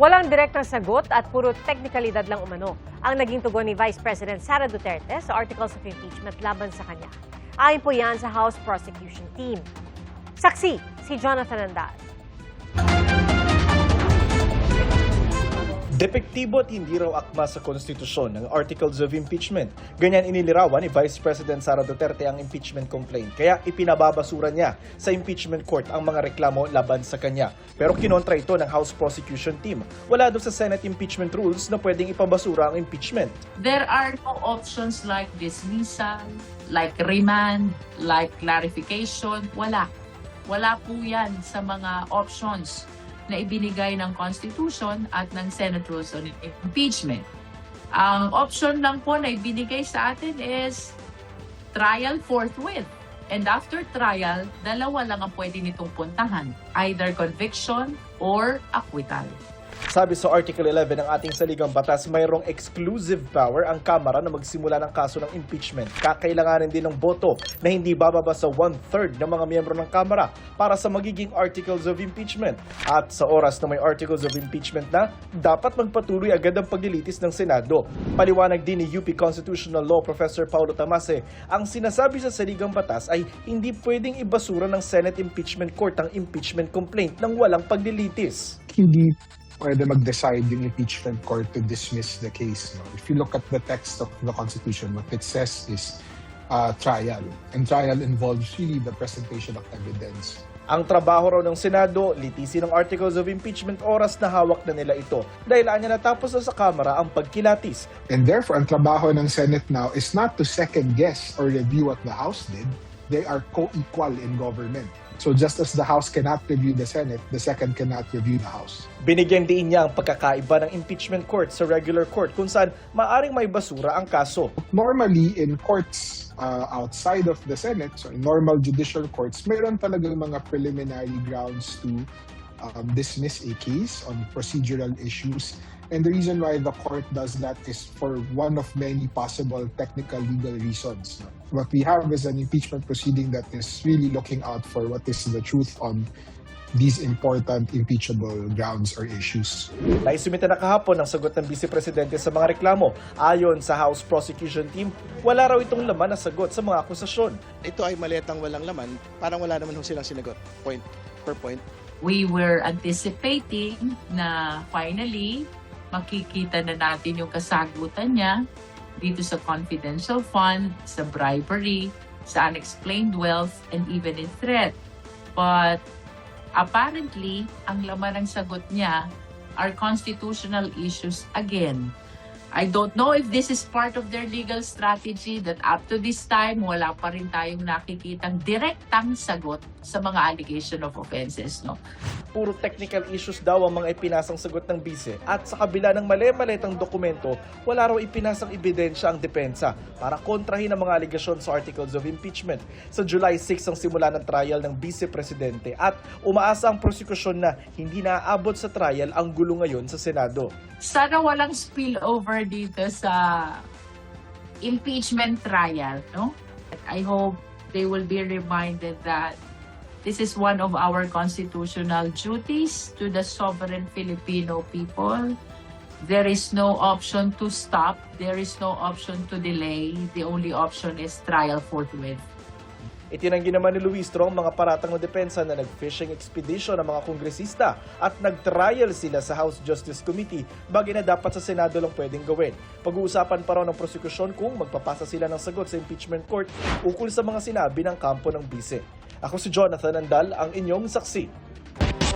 Walang direktang sagot at puro teknikalidad lang umano ang naging tugon ni Vice President Sara Duterte sa articles of impeachment laban sa kanya. Ayon po yan sa House Prosecution Team. Saksi, si Jonathan Andal. Depektibo at hindi raw akma sa konstitusyon ng articles of impeachment. Ganyan inilirawan ni Vice President Sara Duterte ang impeachment complaint. Kaya ipinababasura niya sa impeachment court ang mga reklamo laban sa kanya. Pero kinontra ito ng House Prosecution Team. Wala doon sa Senate impeachment rules na pwedeng ipabasura ang impeachment. There are no options like dismissal, like remand, like clarification. Wala. Wala po yan sa mga options na ibinigay ng Constitution at ng Senate Rules on Impeachment. Ang option lang po na ibinigay sa atin is trial forthwith. And after trial, dalawa lang ang pwede nitong puntahan. Either conviction or acquittal. Sabi sa Article 11 ng ating saligang batas, mayroong exclusive power ang Kamara na magsimula ng kaso ng impeachment. Kakailanganin din ng boto na hindi bababa sa 1/3 ng mga miyembro ng Kamara para sa magiging articles of impeachment. At sa oras na may articles of impeachment na, dapat magpatuloy agad ang paglilitis ng Senado. Paliwanag din ni UP Constitutional Law Professor Paulo Tamase, ang sinasabi sa saligang batas ay hindi pwedeng ibasura ng Senate Impeachment Court ang impeachment complaint nang walang paglilitis. Hindi pwede mag-decide yung impeachment court to dismiss the case. No? If you look at the text of the Constitution, what it says is trial. And trial involves really the presentation of evidence. Ang trabaho raw ng Senado, litisin ang articles of impeachment oras na hawak na nila ito dahil anya natapos na sa Kamara ang pagkilatis. And therefore, ang trabaho ng Senate now is not to second-guess or review what the House did. They are co-equal in government. So just as the House cannot review the Senate, the second cannot review the House. Binigyan din niya ang pagkakaiba ng impeachment court sa regular court kung saan maaring may basura ang kaso. Normally, in courts outside of the Senate, so in normal judicial courts, mayroon talagang mga preliminary grounds to dismiss a case on procedural issues. And the reason why the court does that is for one of many possible technical legal reasons. What we have is an impeachment proceeding that is really looking out for what is the truth on these important impeachable grounds or issues. Naisumita na kahapon ang sagot ng Vice Presidente sa mga reklamo. Ayon sa House Prosecution Team, wala raw itong laman na sagot sa mga akusasyon. Ito ay maletang walang laman, parang wala naman silang sinagot, point per point. We were anticipating na finally makikita na natin yung kasagutan niya dito sa confidential fund, sa bribery, sa unexplained wealth, and even in threat. But apparently, ang laman ng sagot niya are constitutional issues again. I don't know if this is part of their legal strategy that up to this time, wala pa rin tayong nakikitang direktang sagot sa mga allegation of offenses. No? Puro technical issues daw ang mga ipinasang sagot ng bise at sa kabila ng mali-malitang dokumento, wala raw ipinasang ebidensya ang depensa para kontrahin ang mga alegasyon sa articles of impeachment. Sa July 6 ang simula ng trial ng Vice Presidente at umaasa ang prosekusyon na hindi naaabot sa trial ang gulo ngayon sa Senado. Sana walang spillover dito sa impeachment trial. No? I hope they will be reminded that this is one of our constitutional duties to the sovereign Filipino people. There is no option to stop. There is no option to delay. The only option is trial forthwith. Itinanggi naman ni Luis Tro ang mga paratang na depensa na nag-fishing expedition ng mga kongresista at nag-trial sila sa House Justice Committee, bagay na dapat sa Senado lang pwedeng gawin. Pag-uusapan pa raw ng prosekusyon kung magpapasa sila ng sagot sa impeachment court ukol sa mga sinabi ng kampo ng bise. Ako si Jonathan Andal, ang inyong saksi.